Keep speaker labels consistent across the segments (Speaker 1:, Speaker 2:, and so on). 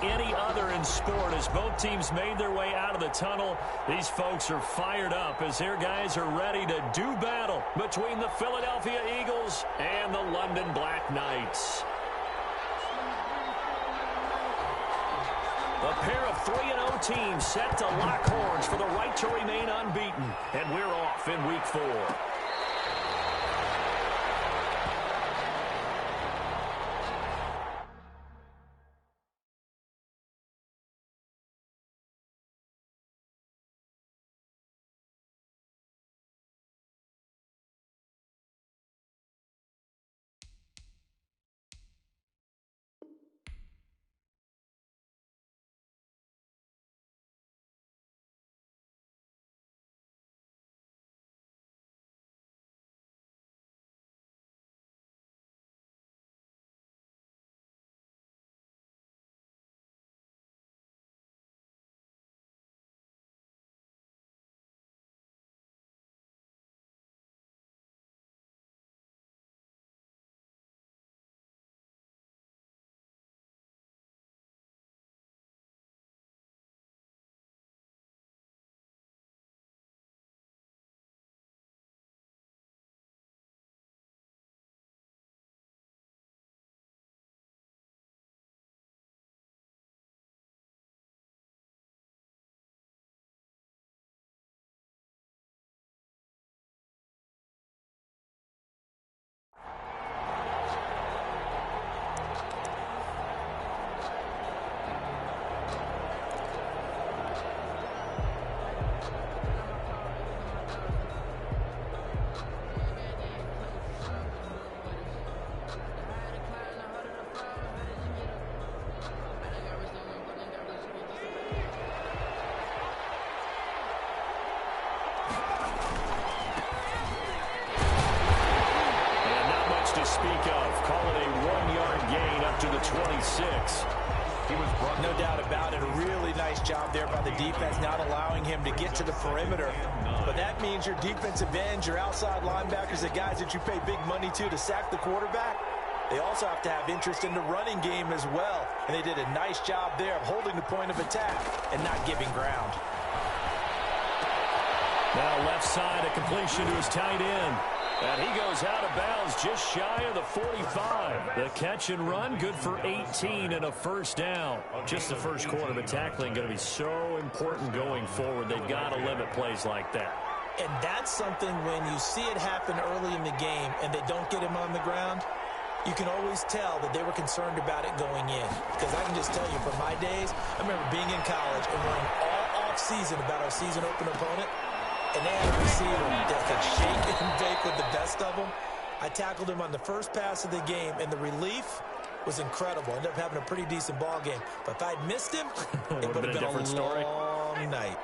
Speaker 1: any other in sport. As both teams made their way out of the tunnel, these folks are fired up as their guys are ready to do battle between the Philadelphia Eagles and the London Black Knights. A pair of 3-0 teams set to lock horns for the right to remain unbeaten. And we're off in Week 4. Speak of. Call it a 1-yard gain up to the 26.
Speaker 2: No doubt about it. A really nice job there by the defense, not allowing him to get to the perimeter. But that means your defensive ends, your outside linebackers, the guys that you pay big money to sack the quarterback, they also have to have interest in the running game as well. And they did a nice job there of holding the point of attack and not giving ground.
Speaker 1: Now left side, a completion to his tight end. And he goes out of bounds just shy of the 45. The catch and run, good for 18 and a first down. Just the first quarter, but tackling going to be so important going forward. They've got to limit plays like that.
Speaker 2: And that's something when you see it happen early in the game and they don't get him on the ground, you can always tell that they were concerned about it going in. Because I can just tell you, from my days, I remember being in college and worrying all off-season about our season open opponent. And they had a receiver that could shake and bake with the best of them. I tackled him on the first pass of the game, and the relief was incredible. Ended up having a pretty decent ball game. But if I'd missed him, it would have been a different story. Long night.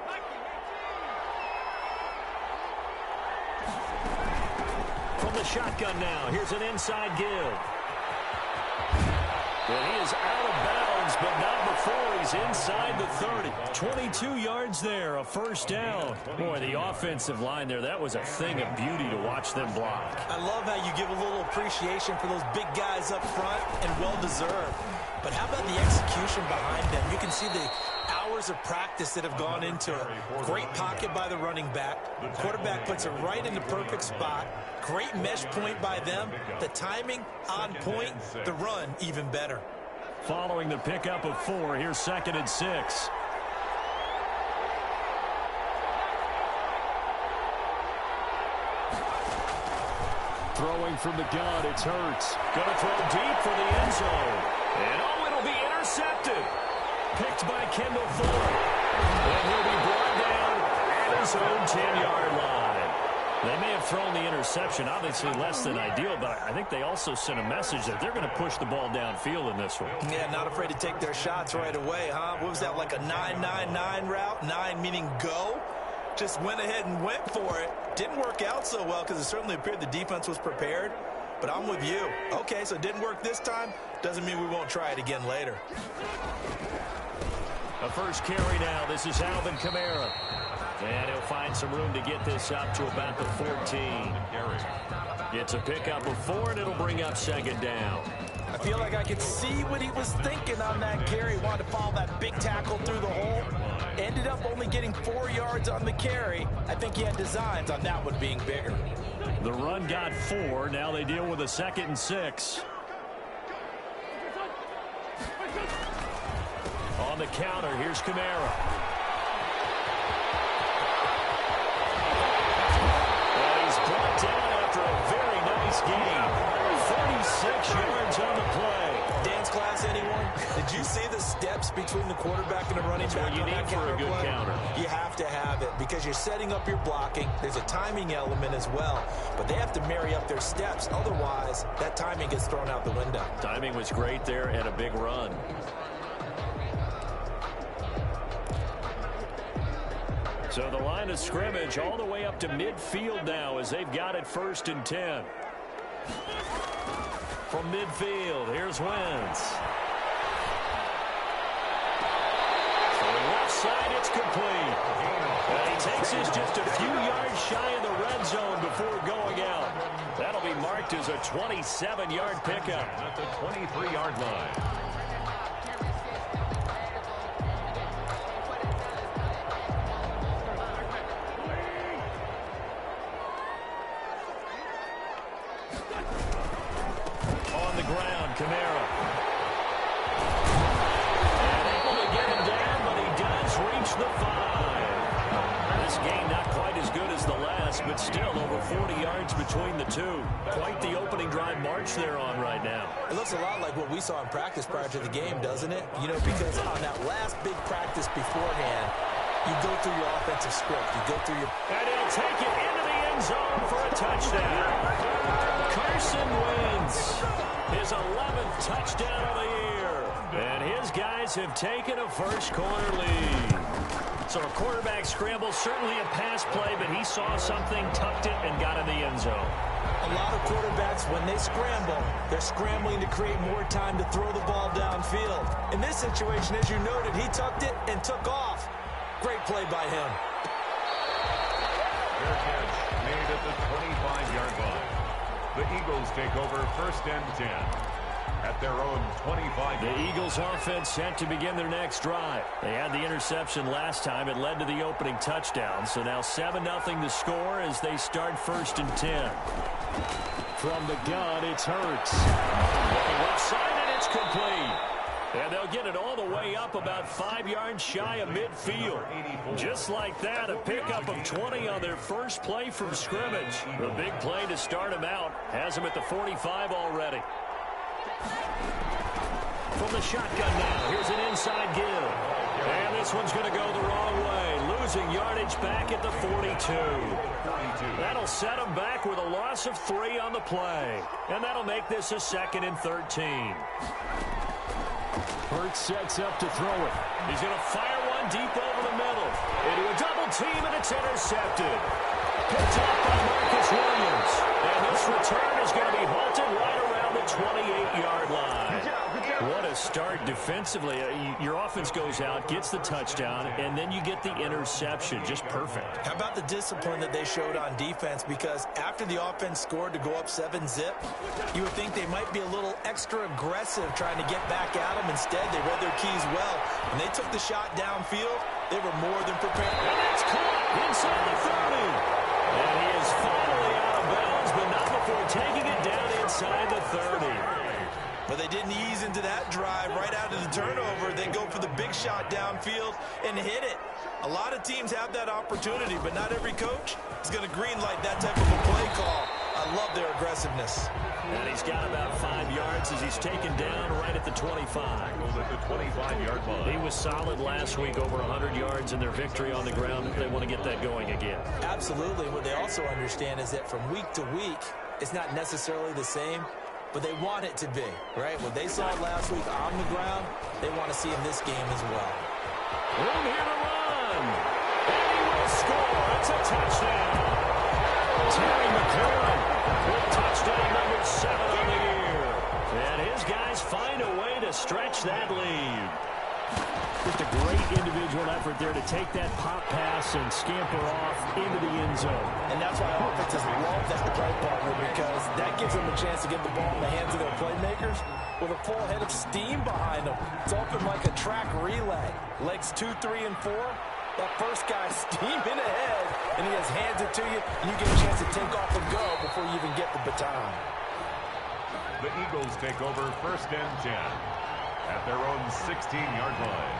Speaker 1: From the shotgun now, here's an inside give. And he is out of bounds, but not before he's inside the 30. 22 yards there, a first down. Boy, the offensive line there, that was a thing of beauty to watch them block.
Speaker 2: I love how you give a little appreciation for those big guys up front, and well-deserved. But how about the execution behind them? You can see the hours of practice that have gone into it. Great pocket by the running back. Quarterback puts it right in the perfect spot. Great mesh point by them. The timing on point. The run even better.
Speaker 1: Following the pickup of 4, here's 2nd and 6. Throwing from the gun, it's Hurts. Going to throw deep for the end zone. And oh, it'll be intercepted. Picked by Kendall Ford. And he'll be brought down at his own 10-yard line. They may have thrown the interception, obviously less than ideal, but I think they also sent a message that they're going to push the ball downfield in this one.
Speaker 2: Yeah, not afraid to take their shots right away, huh? What was that, like a 9-9-9 route? 9 meaning go? Just went ahead and went for it. Didn't work out so well because it certainly appeared the defense was prepared. But I'm with you. Okay, so it didn't work this time. Doesn't mean we won't try it again later.
Speaker 1: A first carry now. This is Alvin Kamara. And he'll find some room to get this up to about the 14. It's a pickup of 4, and it'll bring up 2nd down.
Speaker 2: I feel like I could see what he was thinking on that carry. Wanted to follow that big tackle through the hole. Ended up only getting 4 yards on the carry. I think he had designs on that one being bigger.
Speaker 1: The run got 4. Now they deal with a 2nd and 6. On the counter, here's Kamara. And he's brought down after a very nice game. 46 yards on the play.
Speaker 2: Dance class, anyone? Did you see the steps between the quarterback and the running back?
Speaker 1: What you need for a good counter.
Speaker 2: You have to have it because you're setting up your blocking. There's a timing element as well, but they have to marry up their steps. Otherwise, that timing gets thrown out the window.
Speaker 1: Timing was great there and a big run. So the line of scrimmage all the way up to midfield now as they've got it 1st and 10. From midfield, here's Wentz. To the left side, it's complete. And he takes this just a few yards shy of the red zone before going out. That'll be marked as a 27-yard pickup at the 23-yard line. Kamara. And able to get him down, but he does reach the 5. This game not quite as good as the last, but still over 40 yards between the two. Quite the opening drive march they're on right now.
Speaker 2: It looks a lot like what we saw in practice prior to the game, doesn't it? You know, because on that last big practice beforehand, you go through your offensive script. You go through your...
Speaker 1: And he'll take it into the end zone for a touchdown. Carson Wentz. His 11th touchdown of the year. And his guys have taken a first-quarter lead. So a quarterback scramble, certainly a pass play, but he saw something, tucked it, and got in the end zone.
Speaker 2: A lot of quarterbacks, when they scramble, they're scrambling to create more time to throw the ball downfield. In this situation, as you noted, he tucked it and took off. Great play by him.
Speaker 3: Fair catch made at the 25-yard line. The Eagles take over 1st and 10 at their own 25.
Speaker 1: The Eagles offense set to begin their next drive. They had the interception last time. It led to the opening touchdown. So now 7-0 to score as they start 1st and 10. From the gun, it's Hurts. Looking left side, and it's complete. And they'll get it all the way up about 5 yards shy of midfield. Just like that, a pickup of 20 on their first play from scrimmage. The big play to start them out has them at the 45 already. From the shotgun now, here's an inside give. And this one's going to go the wrong way. Losing yardage back at the 42. That'll set them back with a loss of 3 on the play. And that'll make this a 2nd and 13. Hurts sets up to throw it. He's going to fire one deep over the middle. Into a double team, and it's intercepted. Picked up by Marcus Williams. And this return is going to be halted right around the 28-yard line. What a start defensively. Your offense goes out, gets the touchdown, and then you get the interception. Just perfect.
Speaker 2: How about the discipline that they showed on defense? Because after the offense scored to go up 7-zip, you would think they might be a little extra aggressive trying to get back at them. Instead, they read their keys well. When they took the shot downfield, they were more than prepared.
Speaker 1: And it's caught inside the 30. And he is finally out of bounds, but not before taking it down inside the 30.
Speaker 2: But they didn't ease into that drive right out of the turnover. They go for the big shot downfield and hit it. A lot of teams have that opportunity, but not every coach is going to greenlight that type of a play call. I love their aggressiveness.
Speaker 1: And he's got about 5 yards as he's taken down right at the 25.
Speaker 3: At the 25-yard line.
Speaker 1: He was solid last week, over 100 yards in their victory on the ground. They want to get that going again.
Speaker 2: Absolutely. What they also understand is that from week to week, it's not necessarily the same, but they want it to be, right? What they saw last week on the ground, they want to see in this game as well.
Speaker 1: Room here to run. And he will score. It's a touchdown. Terry McLaurin with touchdown number 7 on the year. And his guys find a way to stretch that lead. Just a great individual effort there to take that pop pass and scamper off into the end zone.
Speaker 2: And that's why offenses love that play partner, because that gives them a chance to get the ball in the hands of their playmakers with a full head of steam behind them. It's often like a track relay. Legs 2, 3, and 4. That first guy's steaming ahead, and he just hands it to you, and you get a chance to take off and go before you even get the baton.
Speaker 3: The Eagles take over 1st and 10 at their own 16-yard line.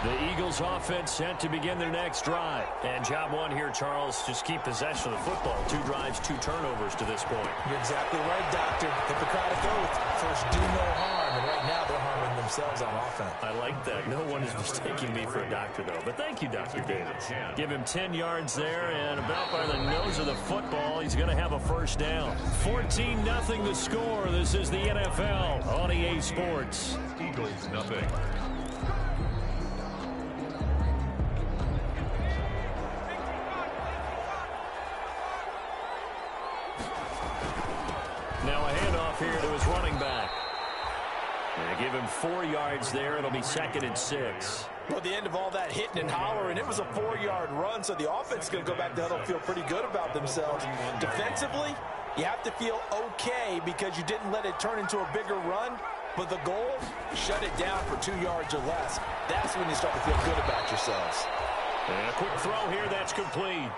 Speaker 1: The Eagles offense set to begin their next drive. And job one here, Charles, just keep possession of the football. 2 drives, 2 turnovers to this point.
Speaker 2: You're exactly right, Doctor. Hippocratic oath. First, do no harm. And right now, they're harming themselves on offense.
Speaker 1: I like that. No one is mistaking me for a doctor, though. But thank you, Dr. Davis. Give him 10 yards there, and about by the nose of the football, he's going to have a first down. 14-0 the score. This is the NFL on EA Sports.
Speaker 3: Eagles nothing.
Speaker 1: Now a handoff here to his running back. They give him 4 yards there. It'll be 2nd and 6.
Speaker 2: Well, at the end of all that hitting and hollering, it was a 4-yard run, so the offense is going to go back to huddle, feel pretty good about themselves. Defensively, you have to feel okay because you didn't let it turn into a bigger run, but the goal, shut it down for 2 yards or less. That's when you start to feel good about yourselves.
Speaker 1: And a quick throw here, that's complete.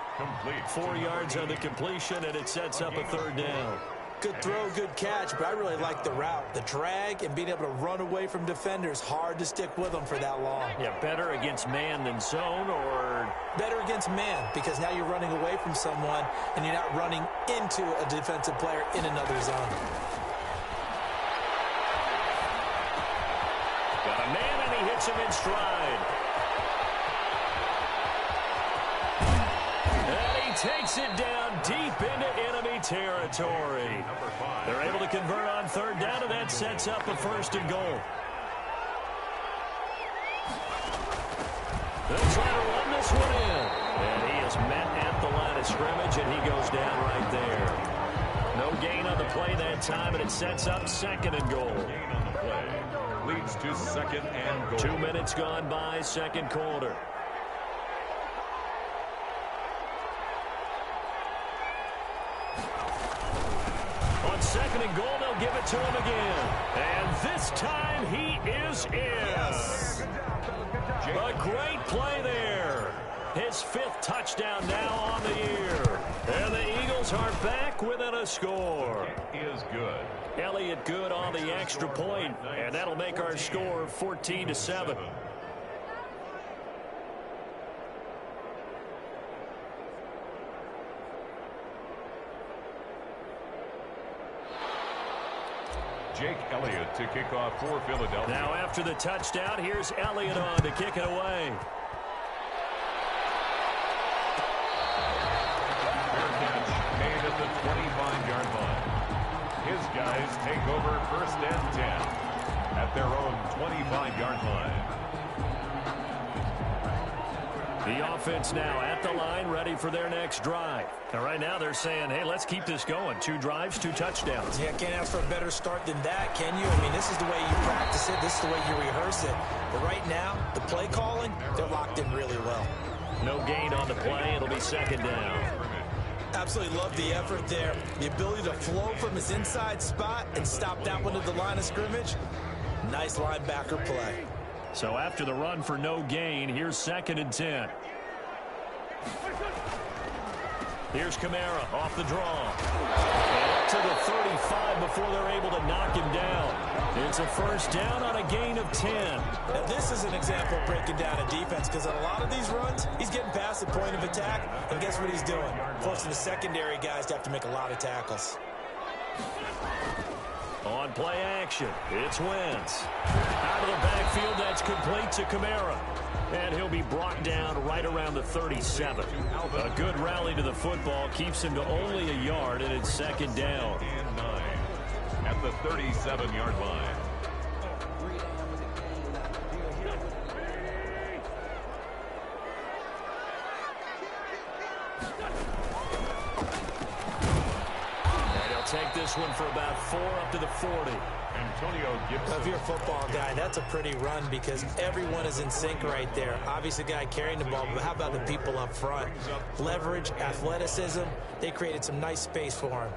Speaker 1: 4 yards on the completion, and it sets up a 3rd down.
Speaker 2: Good throw, good catch, but I really like the route. The drag and being able to run away from defenders, hard to stick with them for that long.
Speaker 1: Yeah, better against man than zone, or?
Speaker 2: Better against man, because now you're running away from someone and you're not running into a defensive player in another zone.
Speaker 1: Got a man, and he hits him in stride. And he takes it down deep into enemy territory. They're able to convert on 3rd down, and that sets up a 1st and goal. They'll try to run this one in. And he is met at the line of scrimmage, and he goes down right there. No gain on the play that time, and it sets up 2nd and goal.
Speaker 3: Gain on the play leads to 2nd and goal.
Speaker 1: 2 minutes gone by, 2nd quarter. On 2nd and goal, they'll give it to him again. And this time he is in.
Speaker 2: Yes.
Speaker 1: A great play there. His 5th touchdown now on the year. And the Eagles are back within a score.
Speaker 3: It is good.
Speaker 1: Elliott good on the extra point, and that'll make our score 14-7.
Speaker 3: Jake Elliott to kick off for Philadelphia.
Speaker 1: Now after the touchdown, here's Elliott on to kick it away.
Speaker 3: Fair catch made at the 25-yard line. His guys take over 1st and 10 at their own 25-yard line.
Speaker 1: The offense now at the line, ready for their next drive. And right now they're saying, hey, let's keep this going. 2 drives, 2 touchdowns.
Speaker 2: Yeah, can't ask for a better start than that, can you? I mean, this is the way you practice it. This is the way you rehearse it. But right now, the play calling, they're locked in really well.
Speaker 1: No gain on the play. It'll be 2nd down.
Speaker 2: Absolutely love the effort there. The ability to flow from his inside spot and stop that one at the line of scrimmage. Nice linebacker play.
Speaker 1: So after the run for no gain, here's 2nd and 10. Here's Kamara off the draw. And up to the 35 before they're able to knock him down. It's a 1st down on a gain of 10.
Speaker 2: Now this is an example of breaking down a defense, because on a lot of these runs, he's getting past the point of attack, and guess what he's doing? Forcing the secondary guys to have to make a lot of tackles.
Speaker 1: On play action, it's Wentz. Out of the backfield, that's complete to Kamara. And he'll be brought down right around the 37. A good rally to the football keeps him to only a yard, and it's 2nd down.
Speaker 3: And 9 at the 37-yard line.
Speaker 1: And he'll take this one for about 4 up to the 40.
Speaker 3: Antonio Gibson.
Speaker 2: If you're a football guy, that's a pretty run because everyone is in sync right there. Obviously, the guy carrying the ball, but how about the people up front? Leverage, athleticism, they created some nice space for him.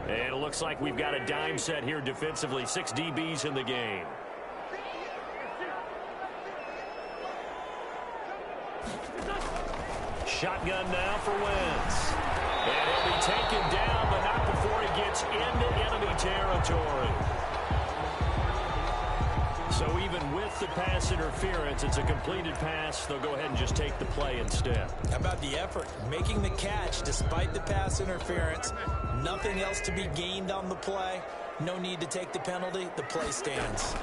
Speaker 1: And it looks like we've got a dime set here defensively. 6 DBs in the game. Shotgun now for Wentz. And he'll be taken down, but not before he gets into enemy territory. So even with the pass interference, it's a completed pass. They'll go ahead and just take the play instead.
Speaker 2: How about the effort? Making the catch despite the pass interference. Nothing else to be gained on the play. No need to take the penalty. The play stands.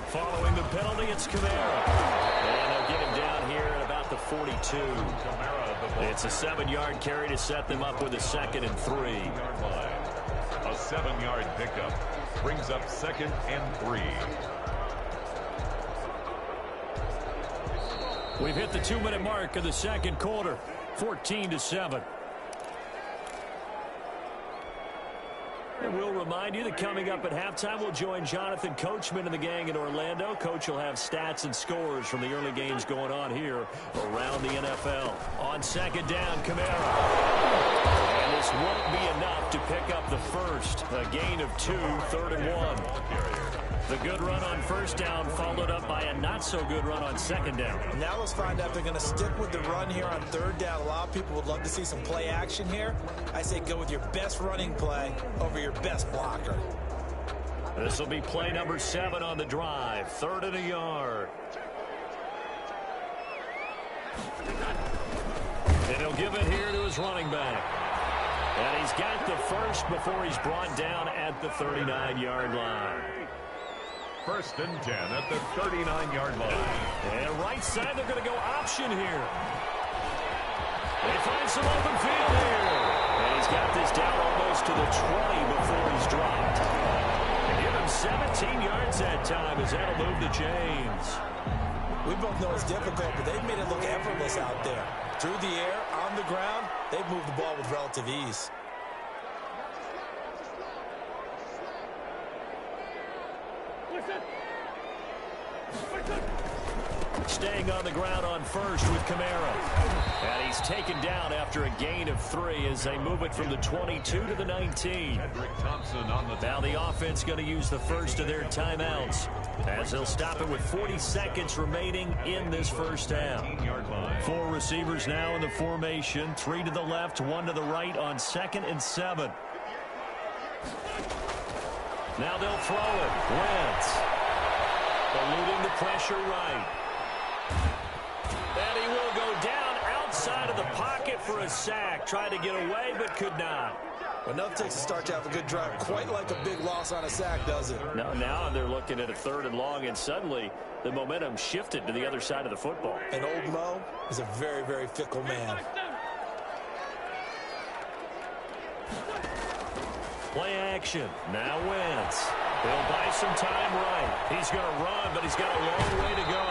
Speaker 1: Following the penalty, it's Kamara. And they'll get him down here at about the 42. It's a 7-yard carry to set them up with a 2nd and 3.
Speaker 3: A 7-yard pickup brings up 2nd and 3.
Speaker 1: We've hit the 2-minute mark of the second quarter. 14-7. And we'll remind you that coming up at halftime, we'll join Jonathan Coachman and the gang in Orlando. Coach will have stats and scores from the early games going on here around the NFL. On 2nd down, Kamara. And this won't be enough to pick up the first. A gain of 2, 3rd and 1. The good run on 1st down followed up by a not-so-good run on 2nd down.
Speaker 2: Now let's find out if they're going to stick with the run here on 3rd down. A lot of people would love to see some play action here. I say go with your best running play over your best blocker.
Speaker 1: This will be play number 7 on the drive. 3rd and a yard. And he'll give it here to his running back. And he's got the first before he's brought down at the 39-yard line.
Speaker 3: 1st and 10 at the 39-yard line.
Speaker 1: And right side, they're going to go option here. They find some open field here. And he's got this down almost to the 20 before he's dropped. And give him 17 yards that time as that'll move the chains.
Speaker 2: We both know it's difficult, but they've made it look effortless out there. Through the air, on the ground, they've moved the ball with relative ease.
Speaker 1: Staying on the ground on 1st with Kamara. And he's taken down after a gain of 3 as they move it from the 22 to the 19. Now the offense going to use the first of their timeouts as they'll stop it with 40 seconds remaining in this first half. 4 receivers now in the formation. 3 to the left, 1 to the right on 2nd and 7. Now they'll throw it. Wentz eluding the pressure right. And he will go down outside of the pocket for a sack. Tried to get away, but could not.
Speaker 2: Enough takes to start to have a good drive. Quite like a big loss on a sack, does it?
Speaker 1: Now they're looking at a 3rd and long, and suddenly the momentum shifted to the other side of the football.
Speaker 2: And old Mo is a very, very fickle man.
Speaker 1: Play action. Now Wentz. He'll buy some time right. He's going to run, but he's got a long way to go.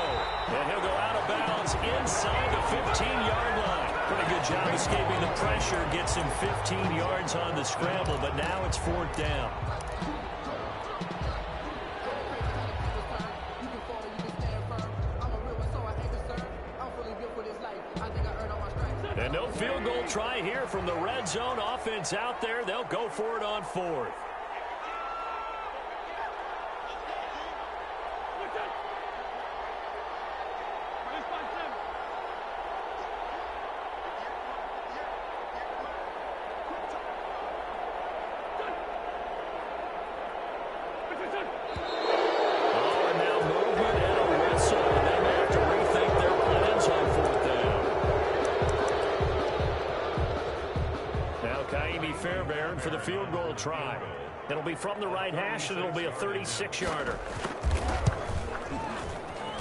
Speaker 1: And he'll go out of bounds inside the 15-yard line. Pretty good job escaping the pressure. Gets him 15 yards on the scramble, but now it's 4th down. And no field goal try here from the red zone. Offense out there. They'll go for it on 4th. For the field goal try. It'll be from the right hash, and it'll be a 36-yarder.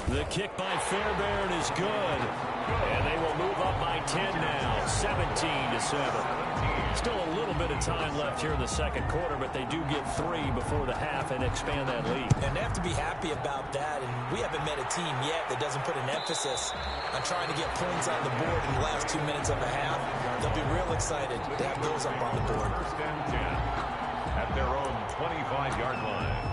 Speaker 1: The kick by Fairbairn is good. And they will move up by 10 now, 17-7. Still a little bit of time left here in the second quarter, but they do get 3 before the half and expand that lead.
Speaker 2: And they have to be happy about that. And we haven't met a team yet that doesn't put an emphasis on trying to get points on the board in the last 2 minutes of a half. They'll be real excited to have those up on the board.
Speaker 3: First and 10 at their own 25-yard line.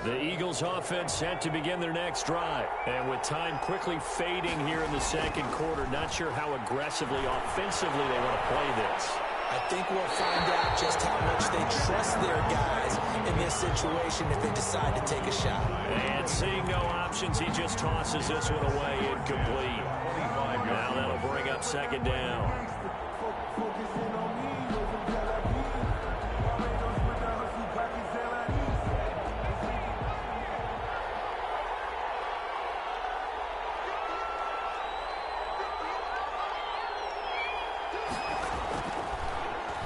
Speaker 1: The Eagles offense set to begin their next drive. And with time quickly fading here in the second quarter, not sure how aggressively, offensively they want to play this.
Speaker 2: I think we'll find out just how much they trust their guys in this situation if they decide to take a shot.
Speaker 1: And seeing no options, he just tosses this one away incomplete. Now that'll bring up second down.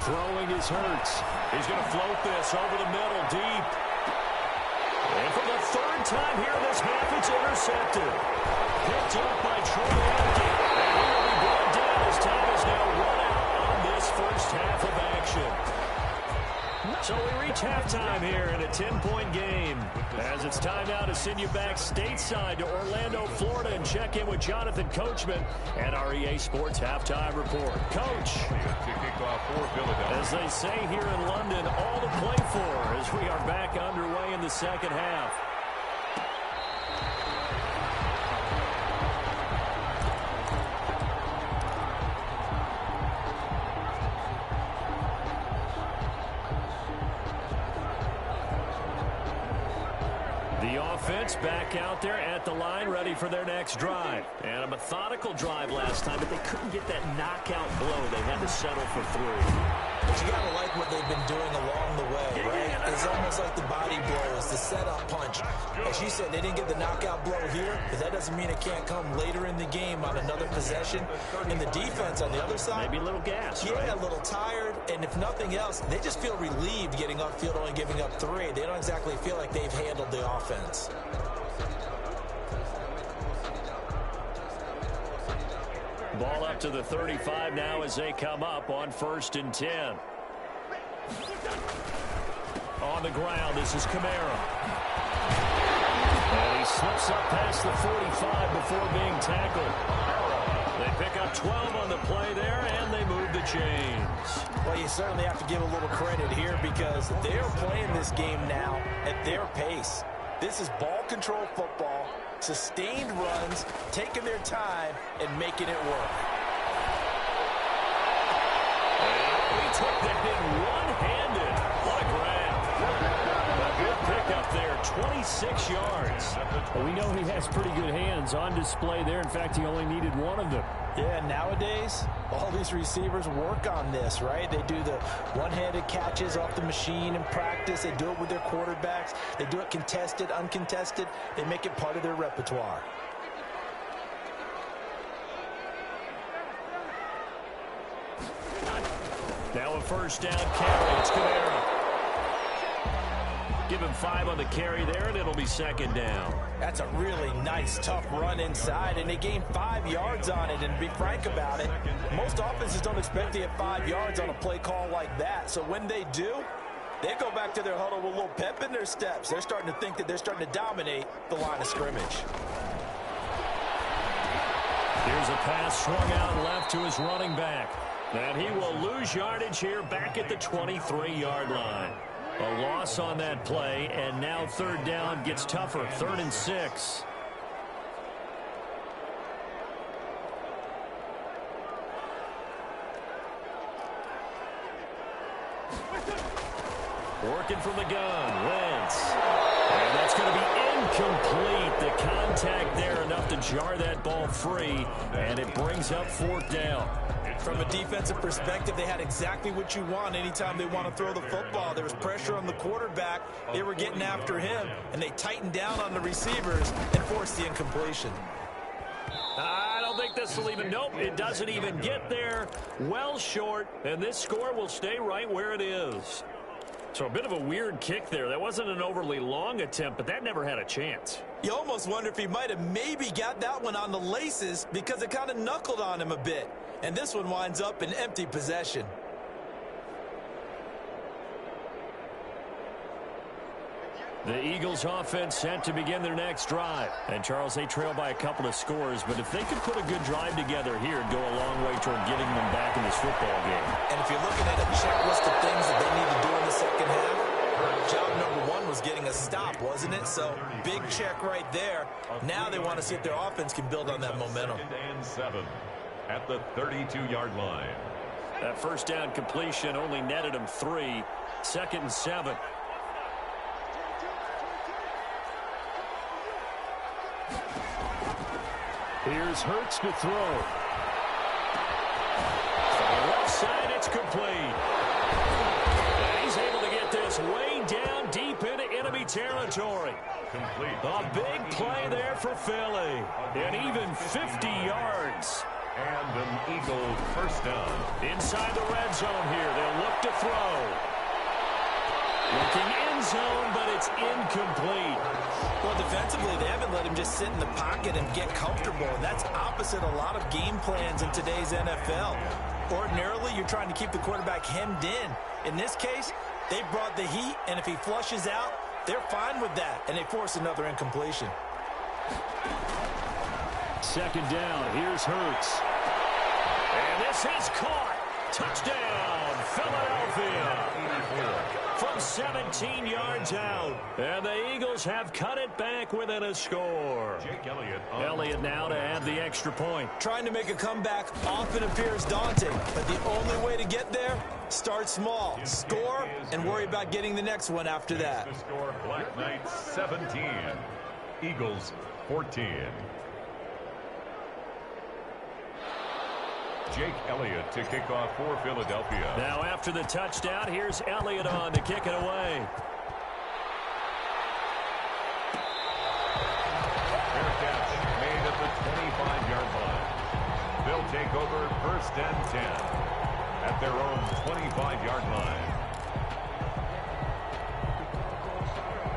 Speaker 1: Throwing is Hurts. He's going to float this over the middle, deep. And for the third time here in this half, it's intercepted. Picked up by Troy Aikman. And he will be brought down as time is now run out on this first half of action. So we reach halftime here in a 10-point game. As it's time now to send you back stateside to Orlando, Florida, and check in with Jonathan Coachman and our EA Sports Halftime Report. Coach, as they say here in London, all to play for as we are back underway in the second half. Back out there at the line, ready for their next drive. And a methodical drive last time, but they couldn't get that knockout blow. They had to settle for 3.
Speaker 2: But you got to like what they've been doing along the way, right? It's almost like the body blows, the setup punch. As you said, they didn't get the knockout blow here, but that doesn't mean it can't come later in the game on another possession. And the defense on the other side,
Speaker 1: maybe a little gas,
Speaker 2: yeah,
Speaker 1: right?
Speaker 2: A little tired. And if nothing else, they just feel relieved getting upfield, only giving up 3. They don't exactly feel like they've handled the offense.
Speaker 1: Ball up to the 35 now as they come up on 1st and 10. On the ground, this is Kamara. And he slips up past the 45 before being tackled. They pick up 12 on the play there, and they move the chains.
Speaker 2: Well, you certainly have to give a little credit here because they're playing this game now at their pace. This is ball control football, sustained runs, taking their time, and making it work.
Speaker 1: And he took that thing one-handed. What a grab. A good pickup there, 26 yards.
Speaker 4: Well, we know he has pretty good hands on display there. In fact, he only needed one of them.
Speaker 2: Yeah, nowadays, all these receivers work on this, right? They do the one-handed catches off the machine in practice. They do it with their quarterbacks. They do it contested, uncontested. They make it part of their repertoire.
Speaker 1: Now a first down carry. It's Kamara. Give him 5 on the carry there, and it'll be second down.
Speaker 2: That's a really nice, tough run inside, and they gained 5 yards on it. And to be frank about it, most offenses don't expect to get 5 yards on a play call like that. So when they do, they go back to their huddle with a little pep in their steps. They're starting to think that they're starting to dominate the line of scrimmage.
Speaker 1: Here's a pass swung out left to his running back. And he will lose yardage here back at the 23-yard line. A loss on that play, and now third down gets tougher. 3rd and 6. Working from the gun, Wentz. And that's going to be incomplete. The contact there enough to jar that ball free, and it brings up 4th down.
Speaker 2: From a defensive perspective, they had exactly what you want anytime they want to throw the football. There was pressure on the quarterback. They were getting after him, and they tightened down on the receivers and forced the incompletion.
Speaker 4: I don't think this will even, nope, it doesn't even get there. Well short, and this score will stay right where it is. So a bit of a weird kick there. That wasn't an overly long attempt, but that never had a chance.
Speaker 2: You almost wonder if he might have maybe got that one on the laces because it kind of knuckled on him a bit. And this one winds up in empty possession.
Speaker 4: The Eagles offense set to begin their next drive. And, Charles, they trail by a couple of scores, but if they could put a good drive together here, it'd go a long way toward getting them back in this football game.
Speaker 2: And if you're looking at a checklist of things that they need to do in the second half, job number one was getting a stop, wasn't it? So, big check right there. Now they want to see if their offense can build on that momentum.
Speaker 3: 2nd and 7 at the 32-yard line.
Speaker 4: That first down completion only netted them 3. 2nd and 7.
Speaker 1: Here's Hurts to throw.
Speaker 4: On the left side, it's complete. And he's able to get this way down deep into enemy territory.
Speaker 3: Complete.
Speaker 4: A big play there for Philly. And even 50 yards.
Speaker 3: And an Eagle first down.
Speaker 4: Inside the red zone here. They'll look to throw. Looking end zone, but it's incomplete.
Speaker 2: Well, defensively, they haven't let him just sit in the pocket and get comfortable, and that's opposite a lot of game plans in today's NFL. Ordinarily, you're trying to keep the quarterback hemmed in. In this case, they brought the heat, and if he flushes out, they're fine with that, and they force another incompletion.
Speaker 1: 2nd down. Here's Hurts.
Speaker 4: And this is caught. Touchdown, Philadelphia. From 17 yards out. And the Eagles have cut it back within a score.
Speaker 3: Jake Elliott.
Speaker 4: Elliott now to add the extra point.
Speaker 2: Trying to make a comeback often appears daunting, but the only way to get there, start small, score, and worry about getting the next one after that.
Speaker 3: The score, Black Knights 17, Eagles 14. Jake Elliott to kick off for Philadelphia.
Speaker 4: Now after the touchdown, here's Elliott on to kick it away.
Speaker 3: Fair catch made at the 25-yard line. They'll take over 1st and 10 at their own 25-yard line.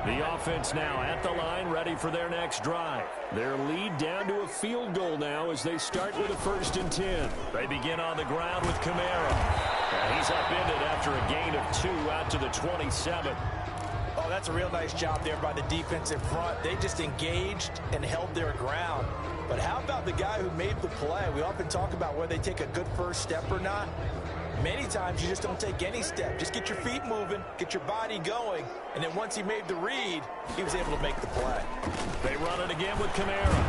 Speaker 4: The offense now at the line, ready for their next drive. Their lead down to a field goal now as they start with a 1st and 10. They begin on the ground with Kamara. And he's upended after a gain of 2 out to the 27.
Speaker 2: Oh, that's a real nice job there by the defensive front. They just engaged and held their ground. But how about the guy who made the play? We often talk about whether they take a good first step or not. Many times you just don't take any step. Just get your feet moving, get your body going, and then once he made the read, he was able to make the play.
Speaker 4: They run it again with Kamara.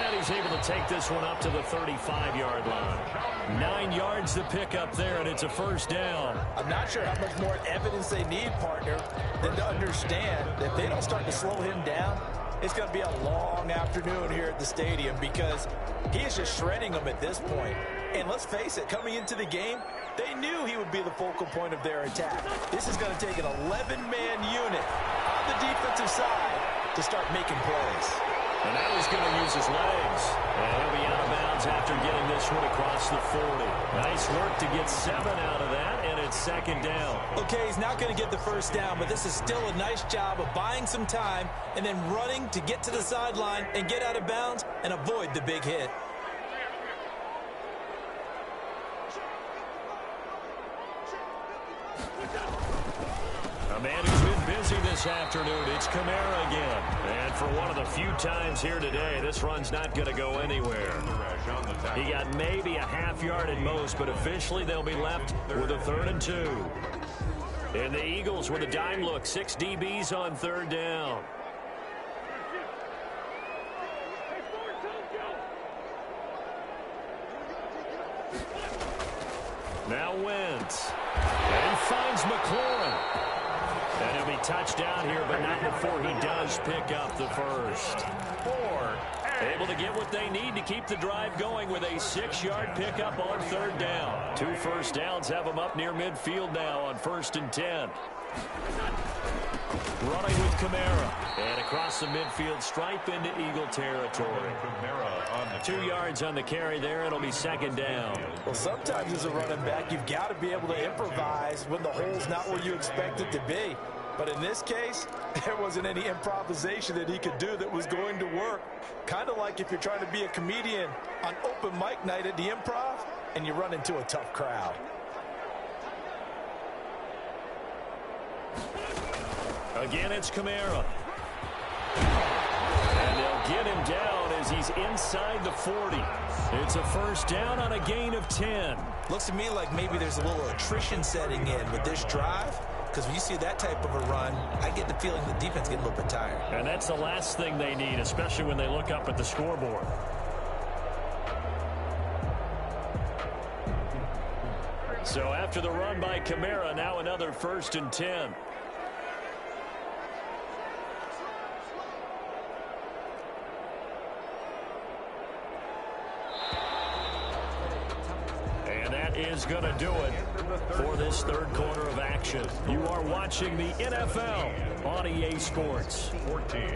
Speaker 4: And he's able to take this one up to the 35-yard line. 9 yards to pick up there, and it's a 1st down.
Speaker 2: I'm not sure how much more evidence they need, partner, than to understand that if they don't start to slow him down, it's going to be a long afternoon here at the stadium because he is just shredding them at this point. And let's face it, coming into the game, they knew he would be the focal point of their attack. This is going to take an 11-man unit on the defensive side to start making plays.
Speaker 4: And now he's going to use his legs. And he'll be out of bounds after getting this one across the 40. Nice work to get 7 out of that, and it's 2nd down.
Speaker 2: Okay, he's not going to get the 1st down, but this is still a nice job of buying some time and then running to get to the sideline and get out of bounds and avoid the big hit.
Speaker 4: A man who's been busy this afternoon, it's Kamara again. And for one of the few times here today, this run's not going to go anywhere. He got maybe a half yard at most, but officially they'll be left with a 3rd and 2. And the Eagles with a dime look, 6 DBs on 3rd down. Now Wentz. And he finds McLaurin. And he'll be touched down here, but not before he does pick up the 1st.
Speaker 3: For
Speaker 4: Able to get what they need to keep the drive going with a 6-yard pickup on 3rd down. 2 first downs have them up near midfield now on 1st and 10. Running with Kamara. And across the midfield stripe into Eagle territory. 2 yards on the carry there. It'll be 2nd down.
Speaker 2: Well, sometimes as a running back, you've got to be able to improvise when the hole's not where you expect it to be. But in this case, there wasn't any improvisation that he could do that was going to work. Kind of like if you're trying to be a comedian on open mic night at the Improv and you run into a tough crowd.
Speaker 4: Again, it's Kamara. And they'll get him down as he's inside the 40. It's a 1st down on a gain of 10.
Speaker 2: Looks to me like maybe there's a little attrition setting in with this drive. Because when you see that type of a run, I get the feeling the defense getting a little bit tired.
Speaker 4: And that's the last thing they need, especially when they look up at the scoreboard. So after the run by Kamara, now another 1st and 10. And that is going to do it for this 3rd quarter of action. You are watching the NFL on EA Sports.
Speaker 3: 14.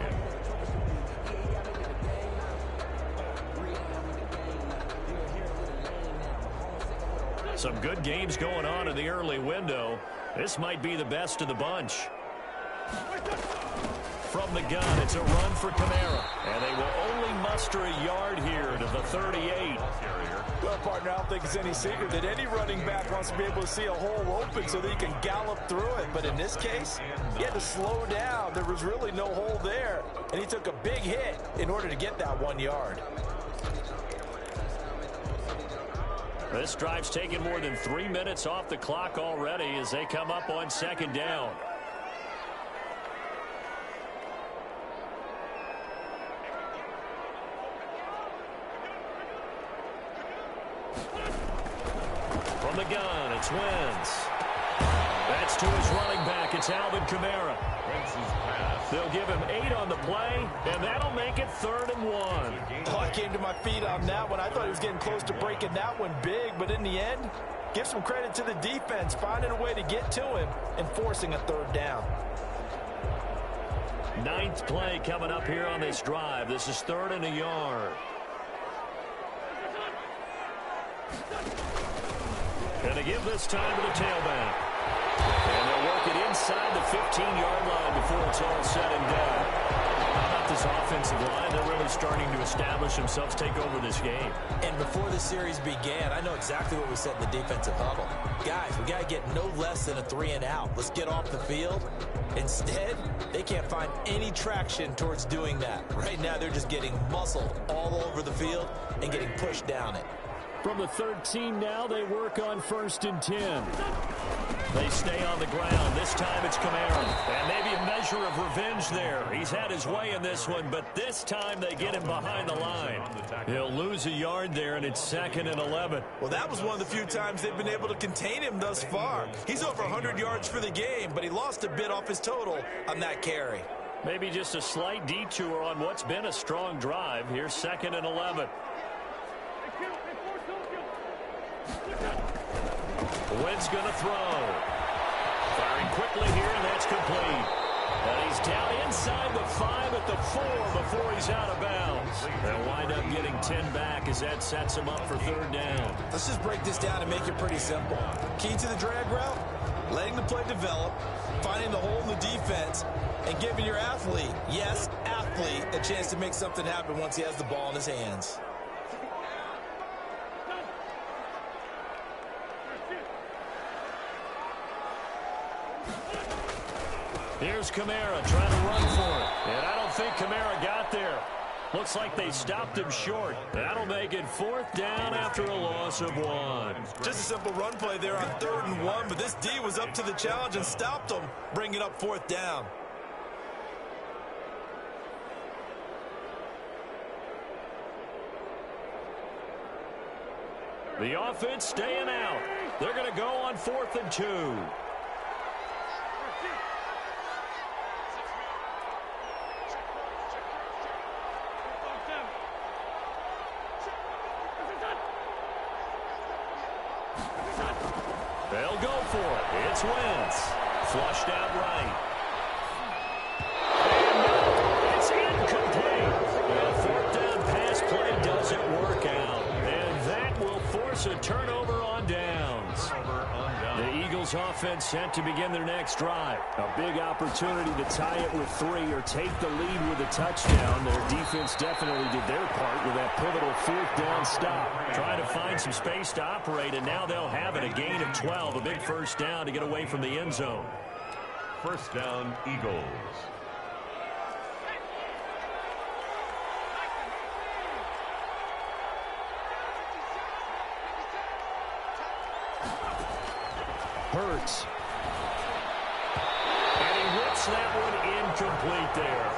Speaker 4: Some good games going on in the early window. This might be the best of the bunch. From the gun, it's a run for Kamara. And they will only muster a yard here to the 38.
Speaker 2: Well, partner, I don't think it's any secret that any running back wants to be able to see a hole open so that he can gallop through it. But in this case, he had to slow down. There was really no hole there. And he took a big hit in order to get that 1 yard.
Speaker 4: This drive's taken more than 3 minutes off the clock already as they come up on 2nd down. From the gun, it's Wentz. That's to his running back. It's Alvin Kamara. They'll give him 8 on the play, and that'll make it 3rd and 1.
Speaker 2: Oh, I came to my feet on that one. I thought he was getting close to breaking that one big, but in the end, give some credit to the defense, finding a way to get to him and forcing a 3rd down.
Speaker 4: 9th play coming up here on this drive. This is 3rd and a yard. And they give this time to the tailback. And they'll work it inside the 15-yard line before it's all said and done. How about this offensive line? They're really starting to establish themselves, take over this game.
Speaker 2: And before the series began, I know exactly what we said in the defensive huddle. Guys, we got to get no less than a 3 and out. Let's get off the field. Instead, they can't find any traction towards doing that. Right now, they're just getting muscled all over the field and getting pushed down it.
Speaker 4: From the 13 now, they work on 1st and 10. They stay on the ground. This time it's Kamara. And maybe a measure of revenge there. He's had his way in this one, but this time they get him behind the line. He'll lose a yard there, and it's 2nd and 11.
Speaker 2: Well, that was one of the few times they've been able to contain him thus far. He's over 100 yards for the game, but he lost a bit off his total on that carry.
Speaker 4: Maybe just a slight detour on what's been a strong drive. Here's 2nd and 11. Wentz going to throw. Firing quickly here, and that's complete. And he's down inside the 5 at the 4 before he's out of bounds. They'll wind up getting 10 back as that sets him up for 3rd down.
Speaker 2: Let's just break this down and make it pretty simple. Key to the drag route, letting the play develop, finding the hole in the defense, and giving your athlete, yes, athlete, a chance to make something happen once he has the ball in his hands.
Speaker 4: Here's Kamara trying to run for it. And I don't think Kamara got there. Looks like they stopped him short. That'll make it 4th down after a loss of 1.
Speaker 2: Just a simple run play there on 3rd and 1, but this D was up to the challenge and stopped him, bringing up 4th down.
Speaker 4: The offense staying out. They're going to go on 4th and 2. It's Wentz. Flushed out right. It's incomplete. The fourth down pass play doesn't work out. And that will force a turnover on downs. The Eagles offense set to begin their next drive. A big opportunity to tie it with 3 or take the lead with a touchdown. Their defense definitely did their part with that pivotal fourth down stop. Trying to find some space to operate, and now they'll have it. A gain of 12, a big first down to get away from the end zone.
Speaker 3: First down, Eagles.
Speaker 4: Hurts. And he whips that one incomplete there.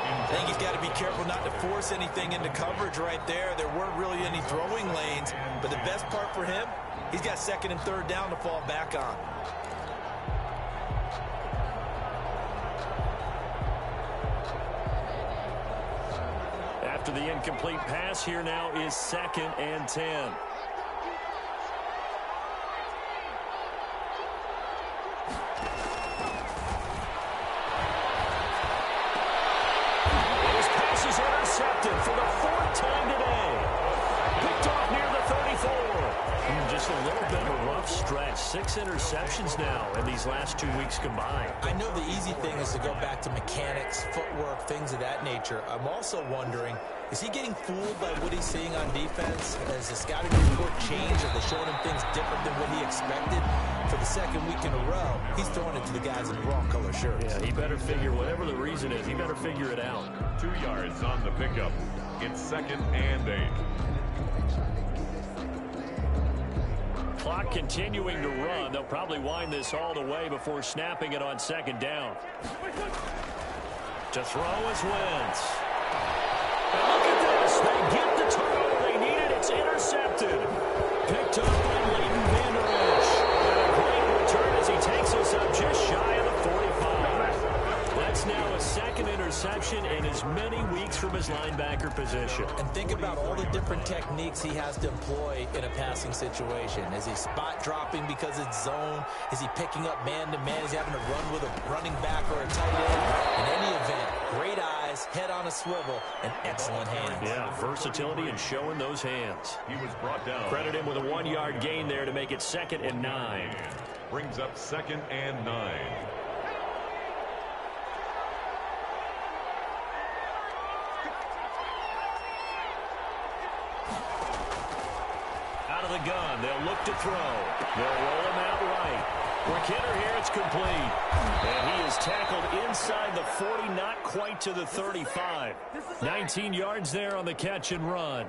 Speaker 2: I think he's got to be careful not to force anything into coverage right there. There weren't really any throwing lanes, but the best part for him, he's got second and third down to fall back on.
Speaker 4: After the incomplete pass, here now is 2nd and 10. Intercepted for the 4th time today. Picked off near the 34. Just a little bit of a rough stretch. 6 interceptions now in these last 2 weeks combined.
Speaker 2: I know the easy thing is to go back to mechanics, footwork, things of that nature. I'm also wondering, is he getting fooled by what he's seeing on defense? Has the scouting report changed? Are they showing him things different than what he expected? For the 2nd week in a row, he's throwing it to the guys in the wrong color shirts.
Speaker 4: Yeah, he better figure, whatever the reason is, he better figure it out.
Speaker 3: 2 yards on the pickup. It's 2nd and 8.
Speaker 4: Clock continuing to run. They'll probably wind this all the way before snapping it on 2nd down. To throw is Wentz. And look at this. They get the turnover they needed. It's intercepted. Picked up by Leighton Vander Esch. And a great return as he takes us up just shy of the 45. That's now a 2nd interception in as many weeks from his linebacker position.
Speaker 2: And think about all the different techniques he has to employ in a passing situation. Is he spot dropping because it's zone? Is he picking up man-to-man? Is he having to run with a running back or a tight end? In any event, great eyes, head on a swivel, and excellent hands.
Speaker 4: Yeah, versatility and showing those hands.
Speaker 3: He was brought down.
Speaker 4: Credit him with a 1-yard gain there to make it 2nd and 9.
Speaker 3: Brings up 2nd and 9.
Speaker 4: Out of the gun, they'll look to throw. They'll roll him out right. Quick hitter here, it's complete. And he is tackled inside the 40, not quite to the 35. 19 yards there on the catch and run.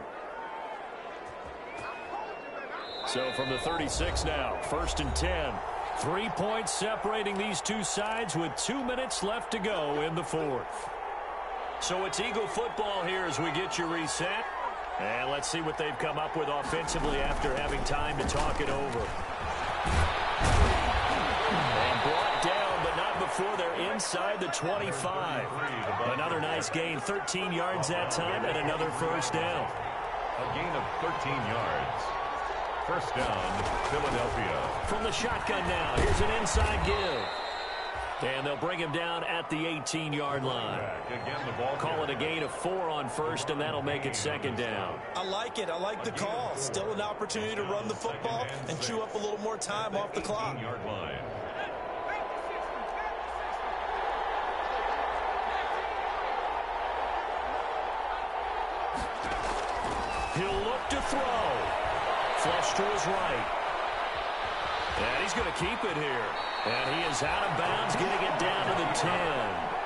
Speaker 4: So from the 36 now, 1st and 10. 3 points separating these two sides with 2 minutes left to go in the 4th. So it's Eagle football here as we get you reset. And let's see what they've come up with offensively after having time to talk it over. And brought down, but not before they're inside the 25. Another nice gain, 13 yards that time, and another first down.
Speaker 3: A gain of 13 yards. First down, Philadelphia.
Speaker 4: From the shotgun now, here's an inside give. And they'll bring him down at the 18-yard line.
Speaker 3: Again, the ball
Speaker 4: Call it a gain of 4 on first, and that'll make it 2nd down.
Speaker 2: I like it. I like the call. Still an opportunity to run the football and chew up a little more time off the clock.
Speaker 3: 18-yard line.
Speaker 4: He'll look to throw. Flush to his right. And he's going to keep it here. And he is out of bounds, getting it down to the 10.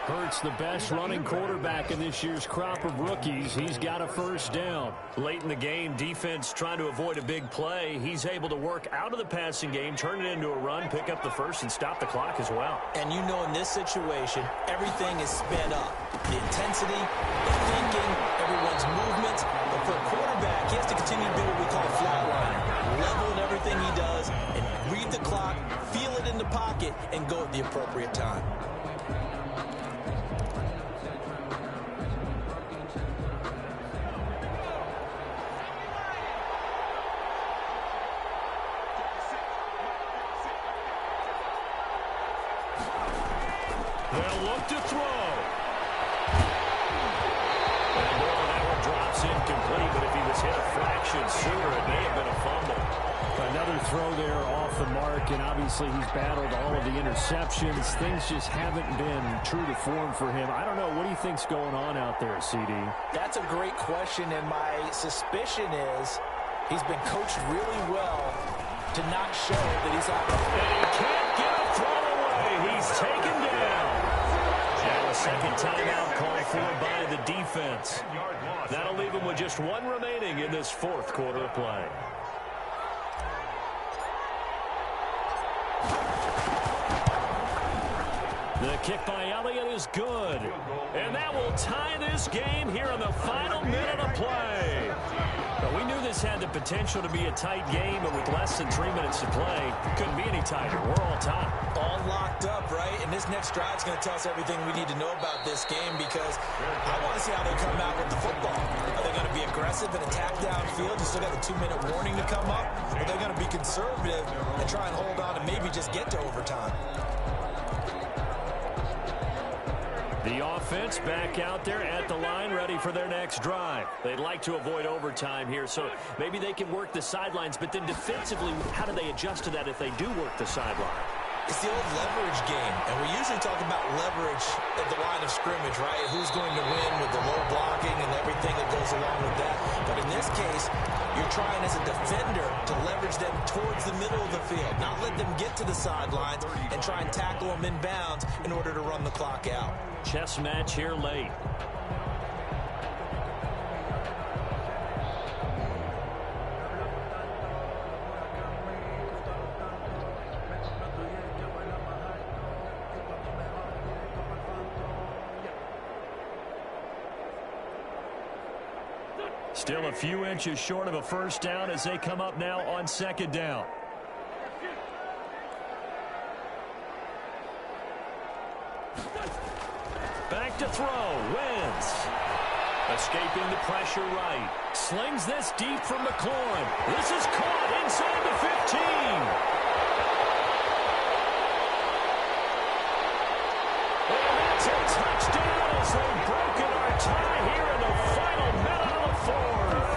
Speaker 4: Hurts the best running quarterback in this year's crop of rookies. He's got a first down. Late in the game, defense trying to avoid a big play. He's able to work out of the passing game, turn it into a run, pick up the first, and stop the clock as well.
Speaker 2: And you know in this situation, everything is sped up. The intensity, the thinking, everyone's movements. But for a quarterback, he has to continue to do what we call flatlining. Level in everything he does and read the clock, feel it in the pocket, and go at the appropriate time.
Speaker 4: They'll look to throw. And over that one drops incomplete, but if he was hit a fraction sooner, it may have been a fumble.
Speaker 1: Another throw there off the mark, and obviously he's battled all of the interceptions. Things just haven't been true to form for him. I don't know. What do you think's going on out there, CD?
Speaker 2: That's a great question, and my suspicion is he's been coached really well to not show that he's out there.
Speaker 4: And he can't get a throw away. He's taken down. And a second timeout called for by the defense. That'll leave him with just one remaining in this fourth quarter of play. The kick by Elliott is good. And that will tie this game here in the final minute of play. But we knew this had the potential to be a tight game, but with less than 3 minutes to play, couldn't be any tighter. We're all tied.
Speaker 2: All locked up, right? And this next drive is going to tell us everything we need to know about this game, because I want to see how they come out with the football. Are they going to be aggressive and attack downfield? You still got a 2-minute warning to come up? Or are they going to be conservative and try and hold on and maybe just get to overtime?
Speaker 4: The offense back out there at the line, ready for their next drive. They'd like to avoid overtime here, so maybe they can work the sidelines, but then defensively, how do they adjust to that if they do work the sideline?
Speaker 2: It's the old leverage game, and we usually talk about leverage at the line of scrimmage, right? Who's going to win with the low blocking and everything that goes along with that. But in this case, you're trying as a defender to leverage them towards the middle of the field, not let them get to the sidelines and try and tackle them in bounds in order to run the clock out.
Speaker 4: Chess match here late. Still a few inches short of a first down as they come up now on second down. Back to throw. Wins. Escaping the pressure right. Slings this deep from McLaurin. This is caught inside the 15. And that's a touchdown as they've broken our tie here in the final minute of the fourth.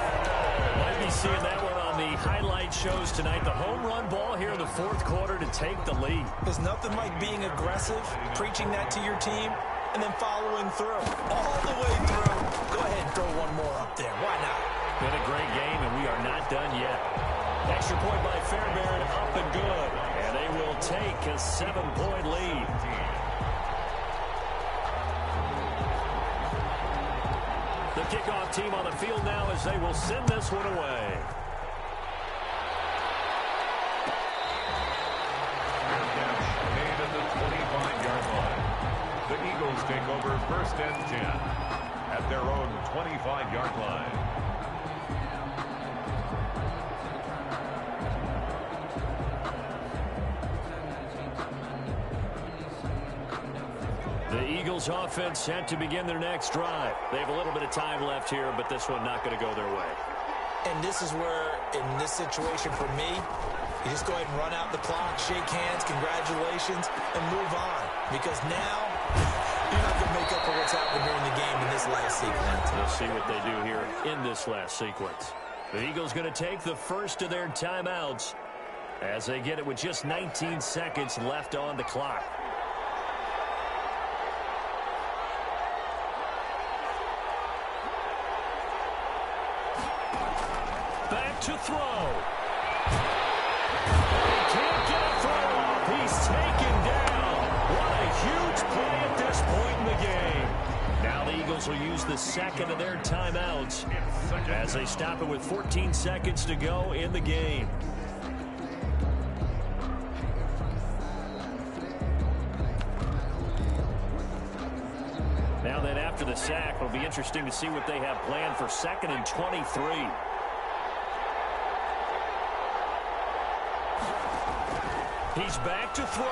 Speaker 4: Might be seeing that one on the highlight shows tonight. The home run ball here in the fourth quarter to take the lead.
Speaker 2: There's nothing like being aggressive, preaching that to your team, and then following through, all the way through. Go ahead and throw one more up there. Why not?
Speaker 4: Been a great game, and we are not done yet. Extra point by Fairbairn, up and good. And they will take a 7-point lead. The kickoff team on the field now as they will send this one away.
Speaker 3: Made at the 25-yard line. The Eagles take over first and 10 at their own 25-yard line.
Speaker 4: The Eagles offense set to begin their next drive. They have a little bit of time left here, but this one not going to go their way.
Speaker 2: And this is where, in this situation for me, you just go ahead and run out the clock, shake hands, congratulations, and move on. Because now, you're not going to make up for what's happened during the game in this last sequence.
Speaker 4: We'll see what they do here in this last sequence. The Eagles going to take the first of their timeouts as they get it with just 19 seconds left on the clock. Back to throw. He can't get a throw off. He's taken down. What a huge play at this point in the game. Now the Eagles will use the second of their timeouts as they stop it with 14 seconds to go in the game. Now then, after the sack, it'll be interesting to see what they have planned for 2nd and 23. He's back to throw.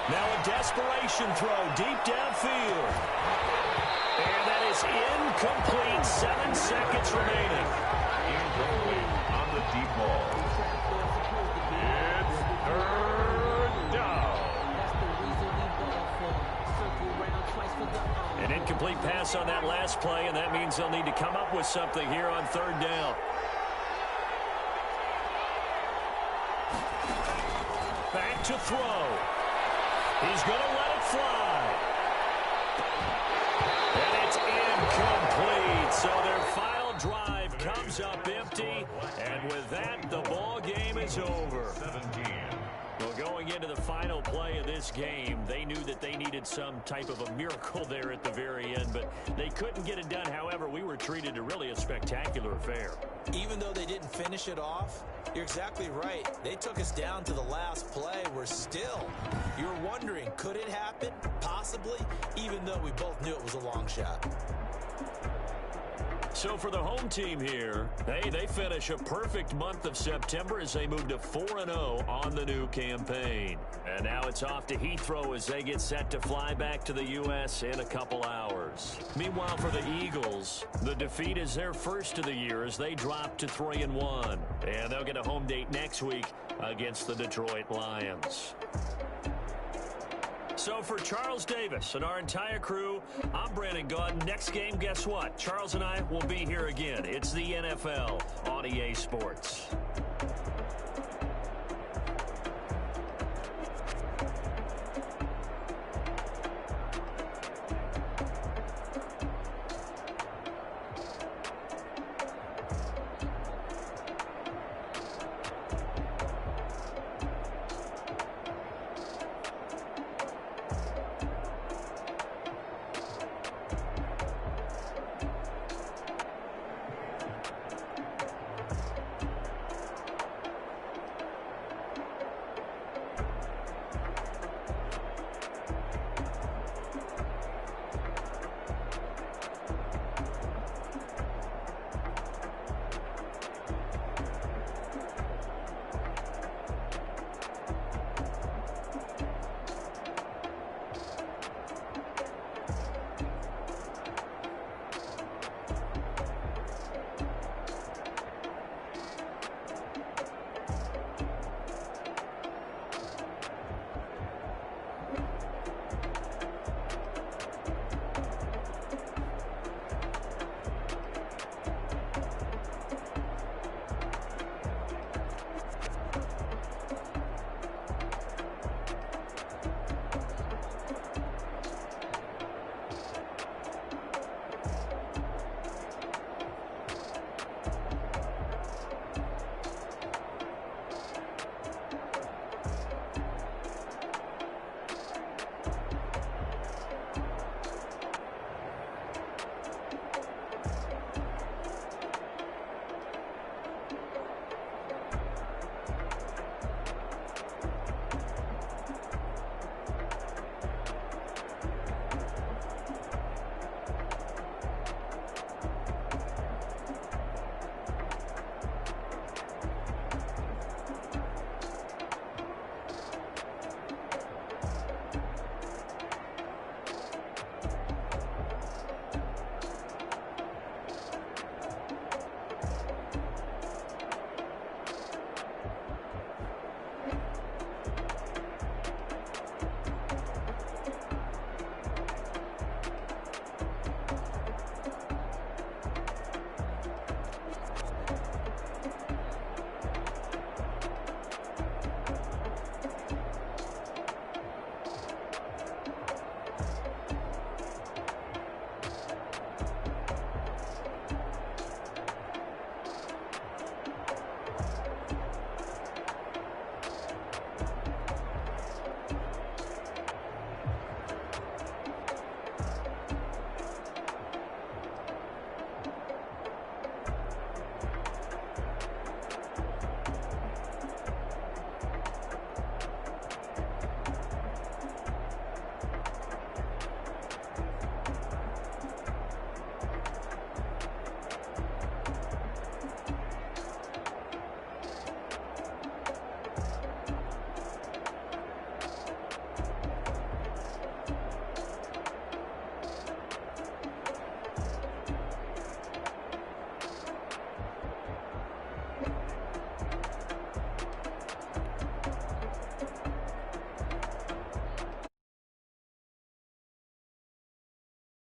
Speaker 4: Now a desperation throw deep downfield. And that is incomplete. 7 seconds remaining.
Speaker 3: Incomplete on the deep ball. It's third down.
Speaker 4: An incomplete pass on that last play, and that means they'll need to come up with something here on third down. Back to throw. He's going to let it fly. And it's incomplete. So their final drive comes up empty. And with that, the ball game is over.
Speaker 3: 17.
Speaker 4: Well, going into the final play of this game, they knew that they needed some type of a miracle there at the very end, but they couldn't get it done. However, we were treated to really a spectacular affair.
Speaker 2: Even though they didn't finish it off, you're exactly right. They took us down to the last play. You're wondering, could it happen? Possibly, even though we both knew it was a long shot.
Speaker 4: So for the home team here, they finish a perfect month of September as they move to 4-0 on the new campaign. And now it's off to Heathrow as they get set to fly back to the U.S. in a couple hours. Meanwhile, for the Eagles, the defeat is their first of the year as they drop to 3-1. And they'll get a home date next week against the Detroit Lions. So for Charles Davis and our entire crew, I'm Brandon Gaudin. Next game, guess what? Charles and I will be here again. It's the NFL on EA Sports.